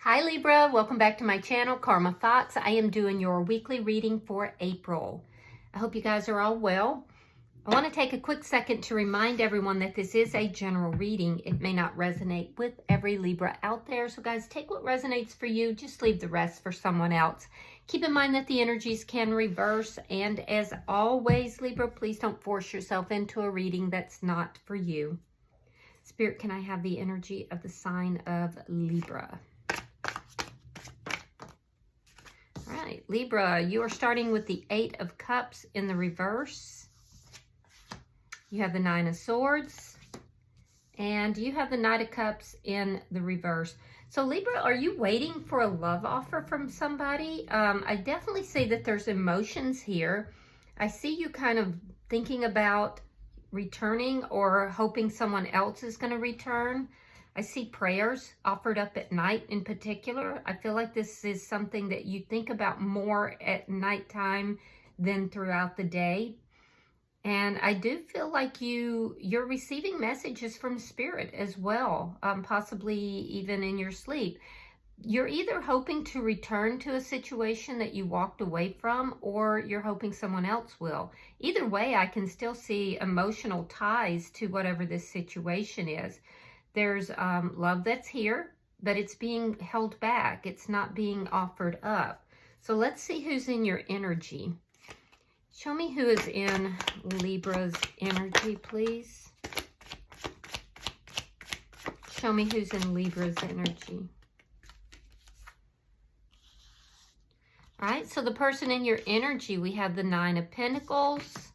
Hi Libra, welcome back to my channel, Karma Thoughts. I am doing your weekly reading for April. I hope you guys are all well. I want to take a quick second to remind everyone that this is a general reading. It may not resonate with every Libra out there. So guys, take what resonates for you. Just leave the rest for someone else. Keep in mind that the energies can reverse. And as always, Libra, please don't force yourself into a reading that's not for you. Spirit, can I have the energy of the sign of Libra? All right, Libra, you are starting with the Eight of Cups in the reverse. You have the Nine of Swords, and you have the Knight of Cups in the reverse. So Libra, are you waiting for a love offer from somebody? I definitely see that there's emotions here. I see you kind of thinking about returning or hoping someone else is going to return. I see prayers offered up at night in particular. I feel like this is something that you think about more at nighttime than throughout the day. And I do feel like you're receiving messages from Spirit as well, possibly even in your sleep. You're either hoping to return to a situation that you walked away from, or you're hoping someone else will. Either way, I can still see emotional ties to whatever this situation is. There's love that's here, but it's being held back. It's not being offered up. So let's see who's in your energy. Show me who is in Libra's energy, please. Show me who's in Libra's energy. All right, so the person in your energy, we have the Nine of Pentacles.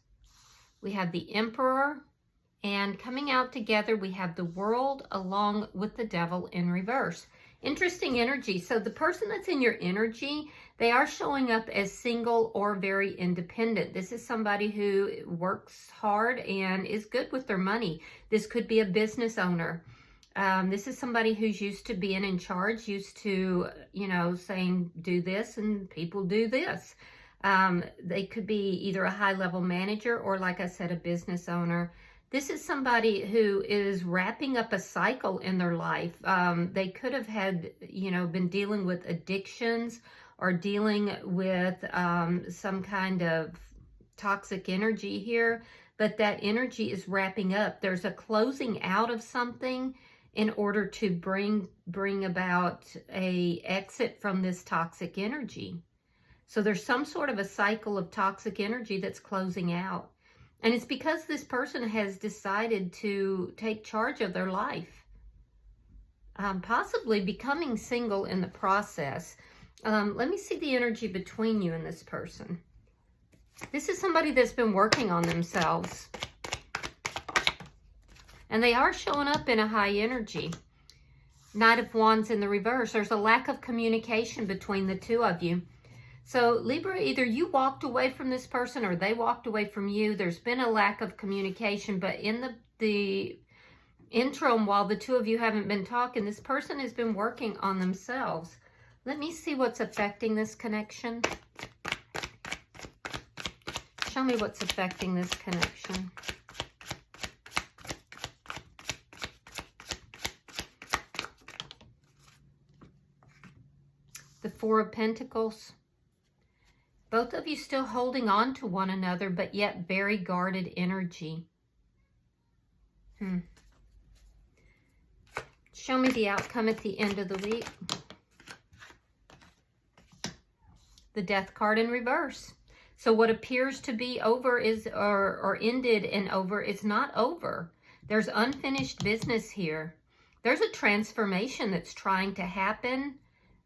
We have the Emperor. And coming out together, we have the World along with the Devil in reverse. Interesting energy. So the person that's in your energy, they are showing up as single or very independent. This is somebody who works hard and is good with their money. This could be a business owner. This is somebody who's used to being in charge, used to, saying do this and people do this. They could be either a high-level manager or, like I said, a business owner. This is somebody who is wrapping up a cycle in their life. They could have had, been dealing with addictions or dealing with some kind of toxic energy here, but that energy is wrapping up. There's a closing out of something in order to bring about a exit from this toxic energy. So there's some sort of a cycle of toxic energy that's closing out. And it's because this person has decided to take charge of their life, possibly becoming single in the process. Let me see the energy between you and this person. This is somebody that's been working on themselves. And they are showing up in a high energy. Knight of Wands in the reverse. There's a lack of communication between the two of you. So Libra, either you walked away from this person or they walked away from you. There's been a lack of communication, but in the interim, while the two of you haven't been talking, this person has been working on themselves. Let me see what's affecting this connection. Show me what's affecting this connection. The Four of Pentacles. Both of you still holding on to one another, but yet very guarded energy. Show me the outcome at the end of the week. The Death card in reverse. So what appears to be over is, or ended and over, is not over. There's unfinished business here. There's a transformation that's trying to happen,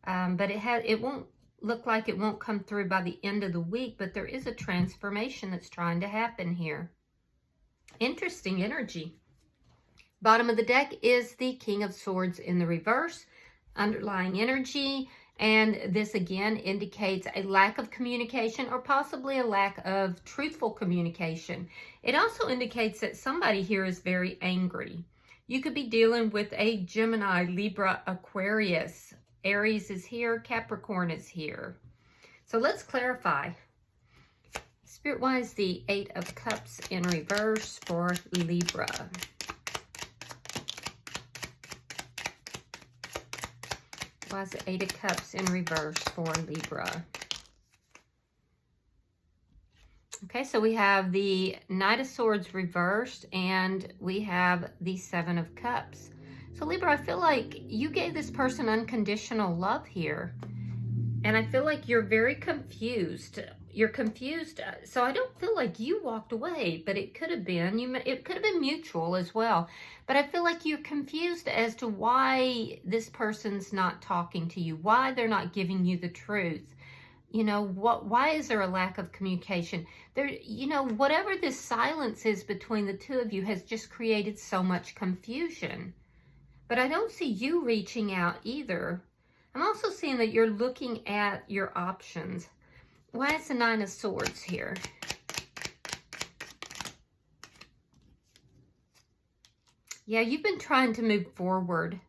but it won't look like it won't come through by the end of the week, but there is a transformation that's trying to happen here. Interesting energy. Bottom of the deck is the King of Swords in the reverse, underlying energy, and this again indicates a lack of communication or possibly a lack of truthful communication. It also indicates that somebody here is very angry. You could be dealing with a Gemini, Libra, Aquarius. Aries is here, Capricorn is here. So let's clarify. Spirit-wise, the Eight of Cups in reverse for Libra. Why is the Eight of Cups in reverse for Libra? Okay, so we have the Knight of Swords reversed, and we have the Seven of Cups. So Libra, I feel like you gave this person unconditional love here. And I feel like you're very confused. You're confused. So I don't feel like you walked away, but it could have been. It could have been mutual as well. But I feel like you're confused as to why this person's not talking to you, why they're not giving you the truth. You know, why is there a lack of communication? You know, whatever this silence is between the two of you has just created so much confusion. But I don't see you reaching out either. I'm also seeing that you're looking at your options. Why is the Nine of Swords here? Yeah, you've been trying to move forward.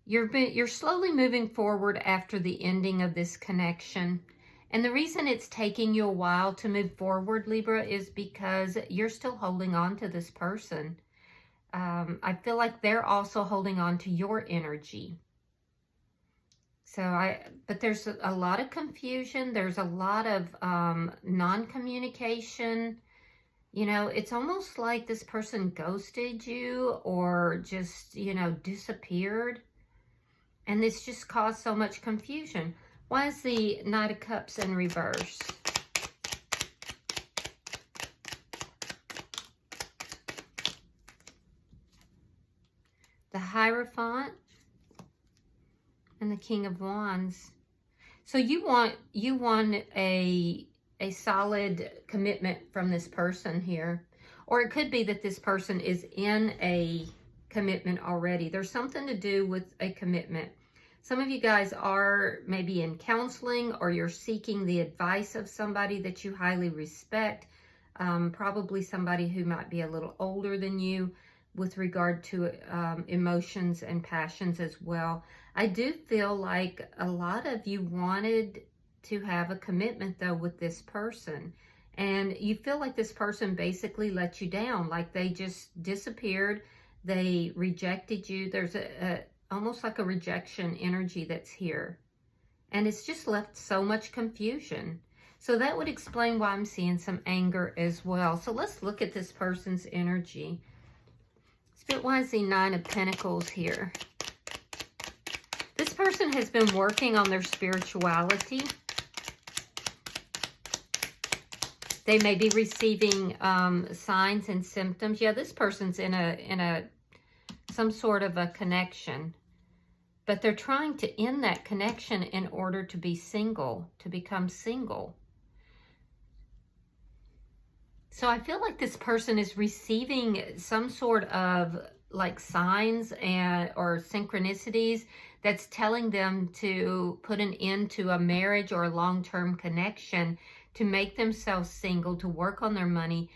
You're slowly moving forward after the ending of this connection. And the reason it's taking you a while to move forward, Libra, is because you're still holding on to this person. I feel like they're also holding on to your energy. But there's a lot of confusion. There's a lot of non-communication. You know, it's almost like this person ghosted you or just, you know, disappeared. And this just caused so much confusion. Why is the Knight of Cups in reverse? The Hierophant and the King of Wands. So you want a solid commitment from this person here. Or it could be that this person is in a commitment already. There's something to do with a commitment. Some of you guys are maybe in counseling, or you're seeking the advice of somebody that you highly respect. Probably somebody who might be a little older than you with regard to emotions and passions as well. I do feel like a lot of you wanted to have a commitment though with this person, and you feel like this person basically let you down, like they just disappeared, they rejected you. There's almost like a rejection energy that's here, and it's just left so much confusion. So that would explain why I'm seeing some anger as well. So let's look at this person's energy. Spirit, why is the Nine of Pentacles here? This person has been working on their spirituality. They may be receiving signs and symptoms. Yeah, this person's in some sort of a connection, but they're trying to end that connection in order to be single, to become single. So I feel like this person is receiving some sort of like signs or synchronicities that's telling them to put an end to a marriage or a long-term connection, to make themselves single, to work on their money.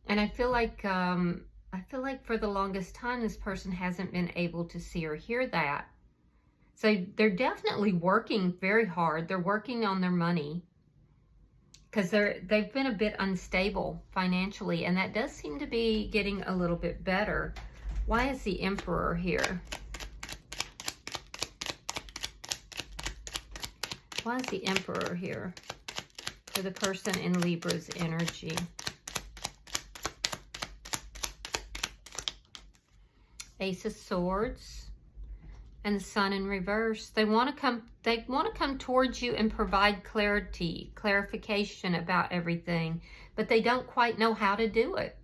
And I feel like for the longest time, this person hasn't been able to see or hear that. So they're definitely working very hard. They're working on their money because they've been a bit unstable financially, and that does seem to be getting a little bit better. Why is the Emperor here? Why is the Emperor here for the person in Libra's energy? Ace of Swords and the Sun in reverse. They want to come towards you and provide clarification about everything, but they don't quite know how to do it.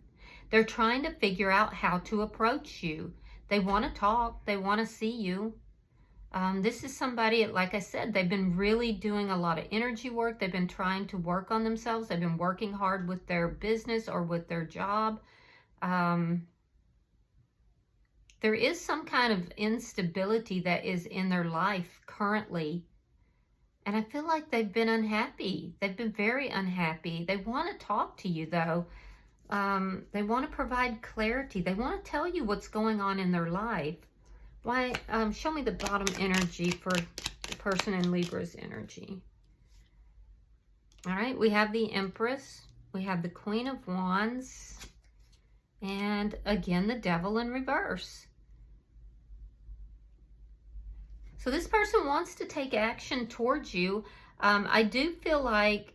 They're trying to figure out how to approach you. They want to talk. They want to see you. This is somebody, like I said, they've been really doing a lot of energy work. They've been trying to work on themselves. They've been working hard with their business or with their job. There is some kind of instability that is in their life currently. And I feel like they've been unhappy. They've been very unhappy. They want to talk to you, though. They want to provide clarity. They want to tell you what's going on in their life. Why? Show me the bottom energy for the person in Libra's energy. All right, we have the Empress. We have the Queen of Wands. And again, the Devil in reverse. So this person wants to take action towards you. I do feel like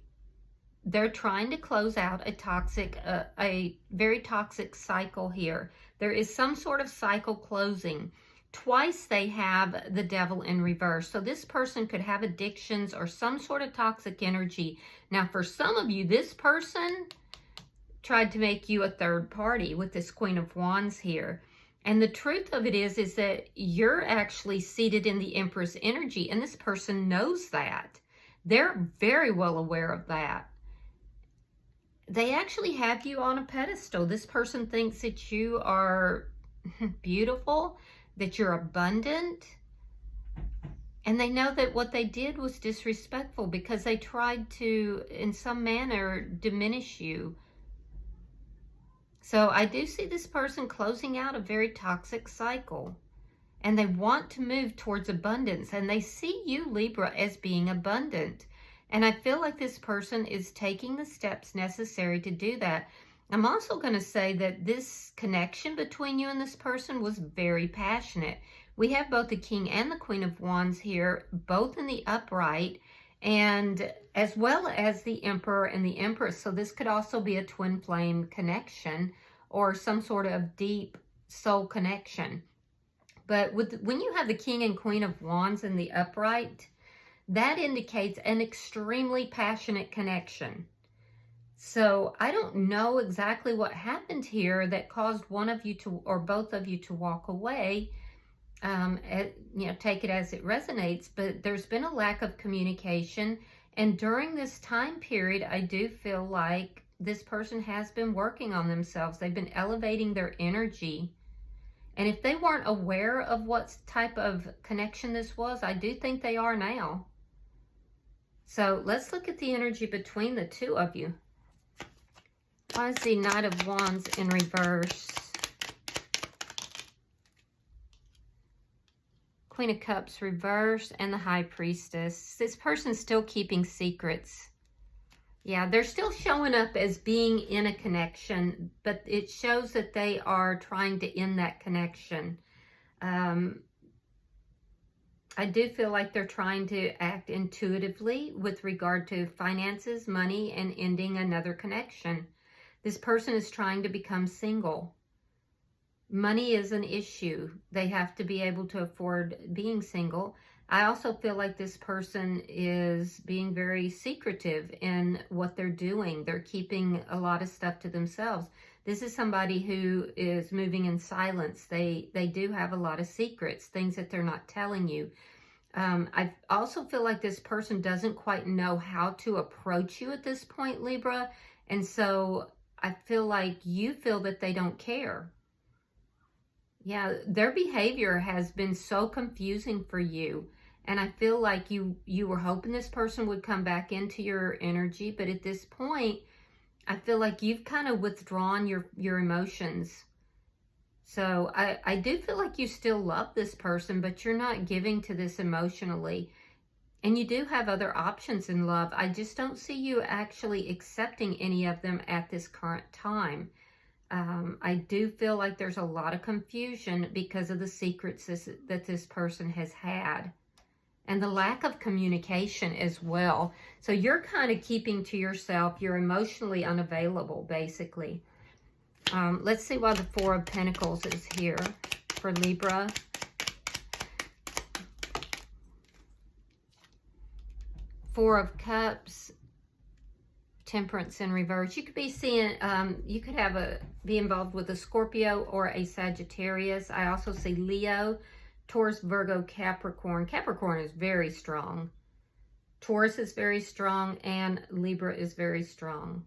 they're trying to close out a very toxic cycle here. There is some sort of cycle closing. Twice they have the devil in reverse. So this person could have addictions or some sort of toxic energy. Now, for some of you, this person tried to make you a third party with this Queen of Wands here. And the truth of it is that you're actually seated in the Empress energy, and this person knows that. They're very well aware of that. They actually have you on a pedestal. This person thinks that you are beautiful, that you're abundant, and they know that what they did was disrespectful because they tried to, in some manner, diminish you. So I do see this person closing out a very toxic cycle, and they want to move towards abundance, and they see you, Libra, as being abundant. And I feel like this person is taking the steps necessary to do that. I'm also going to say that this connection between you and this person was very passionate. We have both the King and the Queen of Wands here, both in the upright, and as well as the Emperor and the Empress. So this could also be a twin flame connection or some sort of deep soul connection. But when you have the King and Queen of Wands in the upright, that indicates an extremely passionate connection. So I don't know exactly what happened here that caused one of you to, or both of you to walk away. Take it as it resonates, but there's been a lack of communication. And during this time period, I do feel like this person has been working on themselves. They've been elevating their energy. And if they weren't aware of what type of connection this was, I do think they are now. So let's look at the energy between the two of you. Why is the Knight of Wands in reverse? Queen of Cups reverse and the High Priestess. This person's still keeping secrets. Yeah, they're still showing up as being in a connection, but it shows that they are trying to end that connection. I do feel like they're trying to act intuitively with regard to finances, money, and ending another connection. This person is trying to become single. Money is an issue. They have to be able to afford being single. I also feel like this person is being very secretive in what they're doing. They're keeping a lot of stuff to themselves. This is somebody who is moving in silence. They do have a lot of secrets, things that they're not telling you. I also feel like this person doesn't quite know how to approach you at this point, Libra. And so I feel like you feel that they don't care. Yeah, their behavior has been so confusing for you. And I feel like you were hoping this person would come back into your energy. But at this point, I feel like you've kind of withdrawn your emotions. So I do feel like you still love this person, but you're not giving to this emotionally. And you do have other options in love. I just don't see you actually accepting any of them at this current time. I do feel like there's a lot of confusion because of the secrets that this person has had. And the lack of communication as well. So you're kind of keeping to yourself. You're emotionally unavailable, basically. Let's see why the Four of Pentacles is here for Libra. Four of Cups, Temperance in reverse. You could be seeing, you could be involved with a Scorpio or a Sagittarius. I also see Leo, Taurus, Virgo, Capricorn. Capricorn is very strong. Taurus is very strong, and Libra is very strong.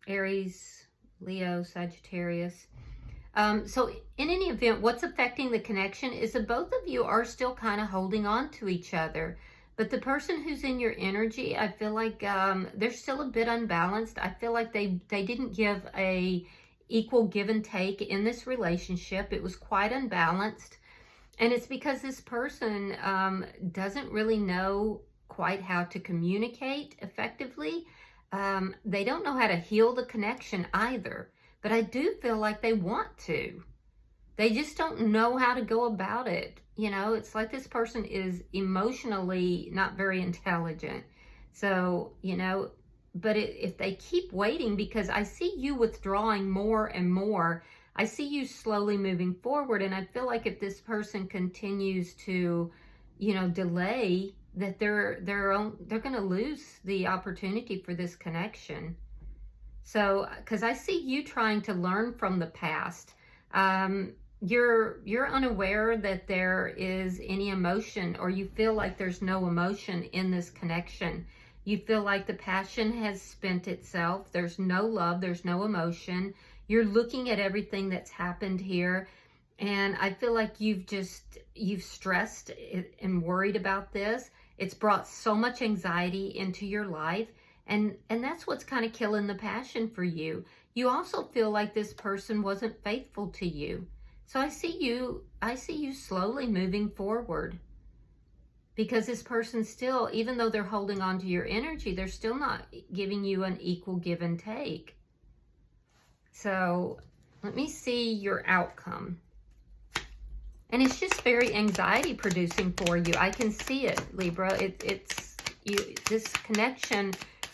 Aries, Leo, Sagittarius. So in any event, what's affecting the connection is that both of you are still kind of holding on to each other. But the person who's in your energy, I feel like they're still a bit unbalanced. I feel like they didn't give a equal give and take in this relationship. It was quite unbalanced. And it's because this person doesn't really know quite how to communicate effectively. They don't know how to heal the connection either. But I do feel like they want to. They just don't know how to go about it. you know, it's like this person is emotionally not very intelligent. So, you know, but if they keep waiting, because I see you withdrawing more and more, I see you slowly moving forward. And I feel like if this person continues to, you know, delay, that they're going to lose the opportunity for this connection. So, because I see you trying to learn from the past. You're unaware that there is any emotion, or you feel like there's no emotion in this connection. You feel like the passion has spent itself. There's no love, there's no emotion. You're looking at everything that's happened here, and I feel like you've stressed and worried about this. It's brought so much anxiety into your life, and that's what's kind of killing the passion for you. You also feel like this person wasn't faithful to you. So I see you slowly moving forward, because this person still, even though they're holding on to your energy, they're still not giving you an equal give and take. So let me see your outcome. And it's just very anxiety producing for you. I can see it, Libra. This connection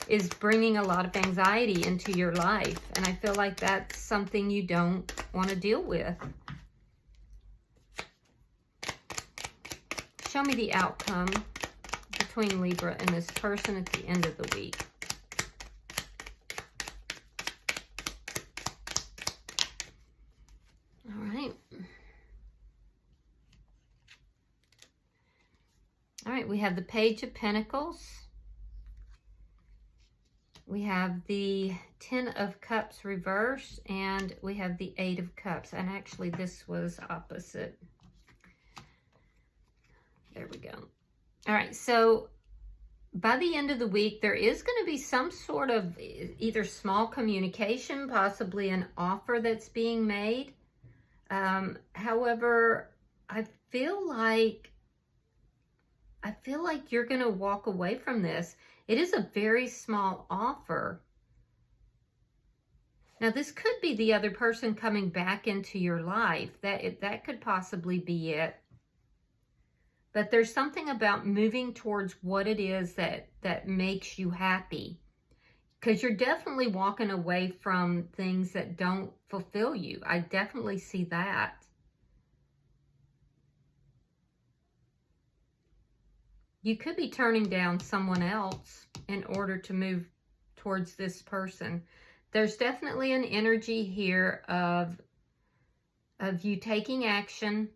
is bringing a lot of anxiety into your life. And I feel like that's something you don't want to deal with. Show me the outcome between Libra and this person at the end of the week. All right. All right, we have the Page of Pentacles. We have the 10 of Cups reversed, and we have the 8 of Cups. And actually, this was opposite. There we go. All right, so by the end of the week, there is going to be some sort of either small communication, possibly an offer that's being made. However, I feel like you're going to walk away from this. It is a very small offer. Now, this could be the other person coming back into your life. That could possibly be it. But there's something about moving towards what it is that makes you happy. Because you're definitely walking away from things that don't fulfill you. I definitely see that. You could be turning down someone else in order to move towards this person. There's definitely an energy here of you taking action.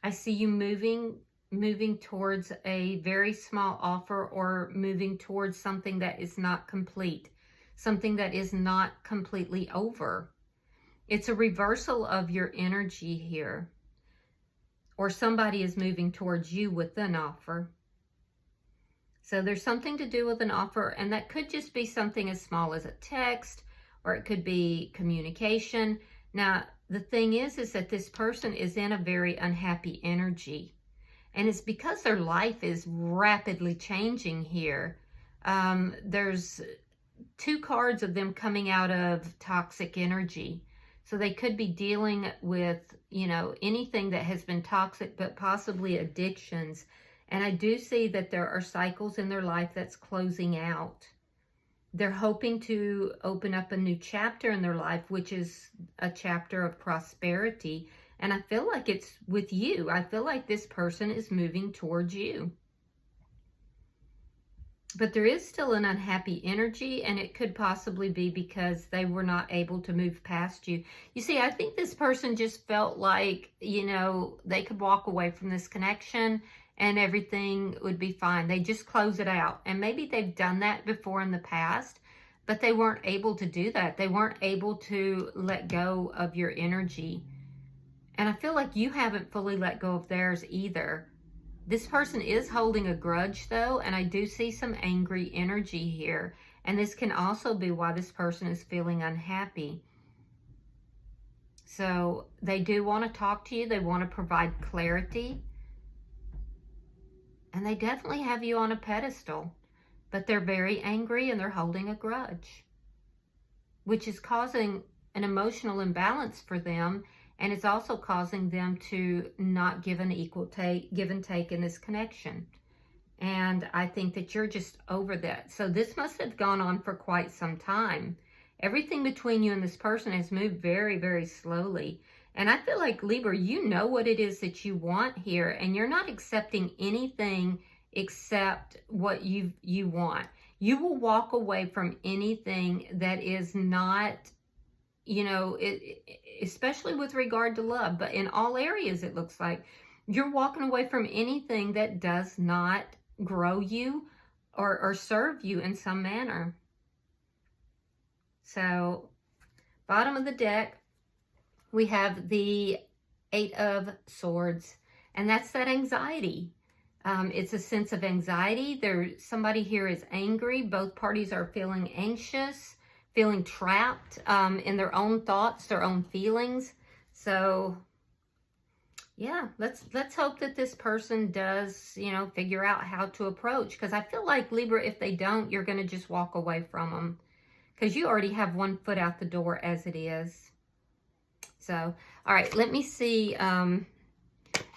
I see you moving towards a very small offer, or moving towards something that is not complete, something that is not completely over. It's a reversal of your energy here, or somebody is moving towards you with an offer. So there's something to do with an offer, and that could just be something as small as a text, or it could be communication. Now, the thing is that this person is in a very unhappy energy. And it's because their life is rapidly changing here. There's 2 cards of them coming out of toxic energy. So they could be dealing with, you know, anything that has been toxic, but possibly addictions. And I do see that there are cycles in their life that's closing out. They're hoping to open up a new chapter in their life, which is a chapter of prosperity. And I feel like it's with you. I feel like this person is moving towards you. But there is still an unhappy energy, and it could possibly be because they were not able to move past you. You see, I think this person just felt like, you know, they could walk away from this connection and everything would be fine. They just close it out. And maybe they've done that before in the past, but they weren't able to do that. They weren't able to let go of your energy. And I feel like you haven't fully let go of theirs either. This person is holding a grudge though, and I do see some angry energy here. And this can also be why this person is feeling unhappy. So they do want to talk to you. They want to provide clarity. And they definitely have you on a pedestal. But they're very angry and they're holding a grudge, which is causing an emotional imbalance for them. And it's also causing them to not give an equal give and take in this connection. And I think that you're just over that. So this must have gone on for quite some time. Everything between you and this person has moved very, very slowly. And I feel like, Libra, you know what it is that you want here, and you're not accepting anything except what you want. You will walk away from anything that is not, you know, especially with regard to love, but in all areas it looks like you're walking away from anything that does not grow you or serve you in some manner. So, bottom of the deck, we have the 8 of Swords, and that's that anxiety. It's a sense of anxiety. Somebody here is angry. Both parties are feeling anxious, feeling trapped in their own thoughts, their own feelings. So, yeah, let's hope that this person does, you know, figure out how to approach. Because I feel like, Libra, if they don't, you're going to just walk away from them. Because you already have one foot out the door as it is. So, all right, let me see. And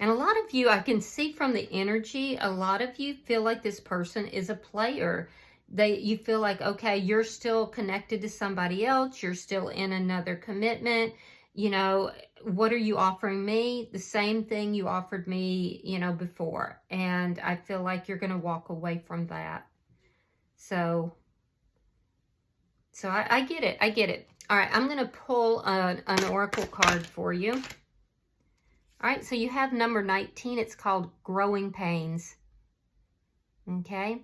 a lot of you, I can see from the energy, a lot of you feel like this person is a player. You feel like, okay, you're still connected to somebody else. You're still in another commitment. You know, what are you offering me? The same thing you offered me, you know, before. And I feel like you're going to walk away from that. So I get it. I get it. All right, I'm going to pull an oracle card for you. All right, so you have number 19. It's called Growing Pains. Okay?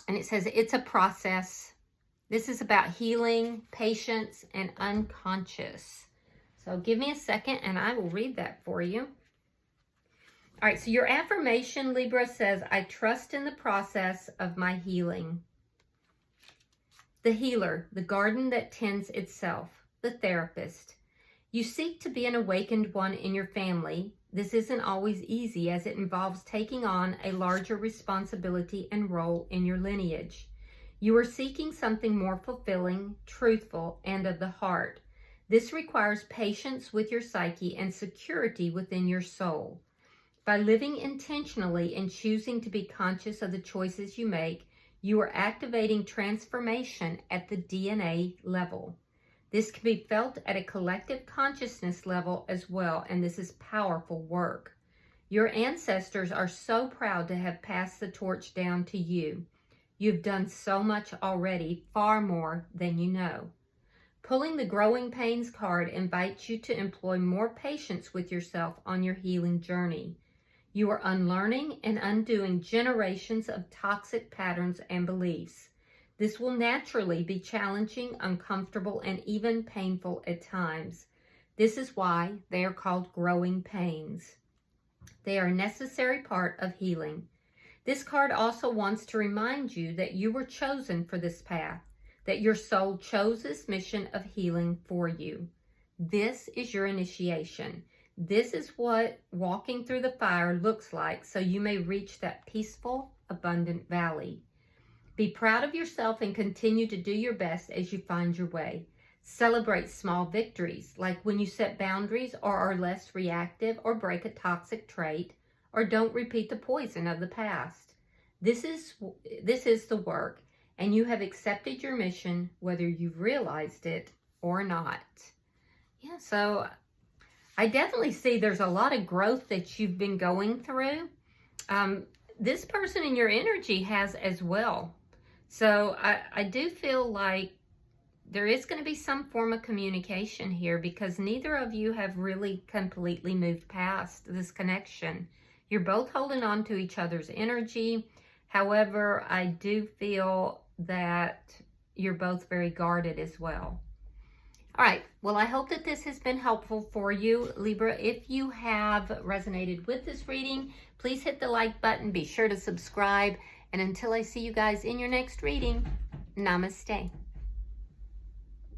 And it says it's a process. This is about healing, patience, and unconscious. So give me a second and I will read that for you. All right, so your affirmation, Libra, says, I trust in the process of my healing. The healer, the garden that tends itself, the therapist. You seek to be an awakened one in your family. This isn't always easy as it involves taking on a larger responsibility and role in your lineage. You are seeking something more fulfilling, truthful, and of the heart. This requires patience with your psyche and security within your soul. By living intentionally and choosing to be conscious of the choices you make, you are activating transformation at the DNA level. This can be felt at a collective consciousness level as well, and this is powerful work. Your ancestors are so proud to have passed the torch down to you. You've done so much already, far more than you know. Pulling the Growing Pains card invites you to employ more patience with yourself on your healing journey. You are unlearning and undoing generations of toxic patterns and beliefs. This will naturally be challenging, uncomfortable, and even painful at times. This is why they are called growing pains. They are a necessary part of healing. This card also wants to remind you that you were chosen for this path, that your soul chose this mission of healing for you. This is your initiation. This is what walking through the fire looks like, so you may reach that peaceful, abundant valley. Be proud of yourself and continue to do your best as you find your way. Celebrate small victories, like when you set boundaries or are less reactive or break a toxic trait or don't repeat the poison of the past. This is the work, and you have accepted your mission, whether you've realized it or not. Yeah, so I definitely see there's a lot of growth that you've been going through. This person in your energy has as well. So I do feel like there is going to be some form of communication here, because neither of you have really completely moved past this connection. You're both holding on to each other's energy. However, I do feel that you're both very guarded as well. All right, well, I hope that this has been helpful for you, Libra. If you have resonated with this reading, please hit the like button. Be sure to subscribe. And until I see you guys in your next reading, namaste.